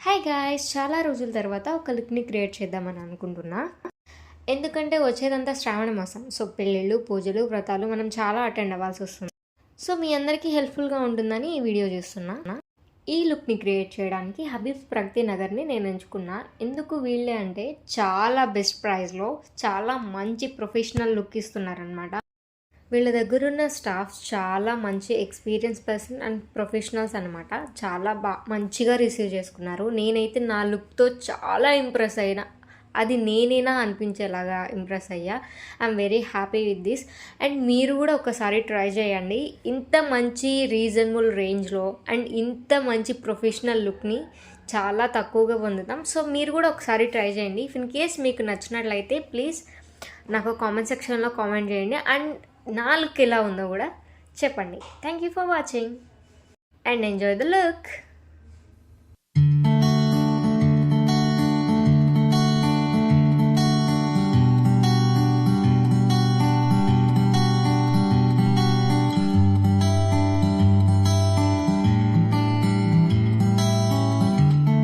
Hi guys, చాలా రోజుల తర్వాత ఒక లుక్ని క్రియేట్ చేద్దామని అనుకుంటున్నా. ఎందుకంటే వచ్చేదంతా శ్రావణ మాసం. సో పెళ్ళిళ్ళు, పూజలు, వ్రతాలు మనం చాలా అటెండ్ అవ్వాల్సి వస్తుంది. సో మీ అందరికీ హెల్ప్ఫుల్గా ఉంటుందని ఈ వీడియో చేస్తున్నా. ఈ లుక్ని క్రియేట్ చేయడానికి హబీబ్ ప్రగతి నగర్ని నేను ఎంచుకున్నా. ఎందుకు వీళ్ళే అంటే చాలా బెస్ట్ ప్రైస్లో చాలా మంచి ప్రొఫెషనల్ లుక్ ఇస్తున్నారనమాట. వీళ్ళ దగ్గర ఉన్న స్టాఫ్ చాలా మంచి ఎక్స్పీరియన్స్ పర్సన్ అండ్ ప్రొఫెషనల్స్ అనమాట. చాలా మంచిగా రిసీవ్ చేసుకున్నారు. నేనైతే నా లుక్తో చాలా ఇంప్రెస్ అయినా, అది నేనేనా అనిపించేలాగా ఇంప్రెస్ అయ్యా. I'm very happy with this. And మీరు కూడా ఒకసారి ట్రై చేయండి. ఇంత మంచి రీజనబుల్ రేంజ్లో అండ్ ఇంత మంచి ప్రొఫెషనల్ లుక్ని చాలా తక్కువగా పొందుతాం. సో మీరు కూడా ఒకసారి ట్రై చేయండి. ఇఫ్ ఇన్ కేస్ మీకు నచ్చినట్లయితే ప్లీజ్ నాకు కామెంట్ సెక్షన్లో కామెంట్ చేయండి. అండ్ నా లుక్ ఎలా ఉందో కూడా చెప్పండి. Thank you for watching and enjoy the look.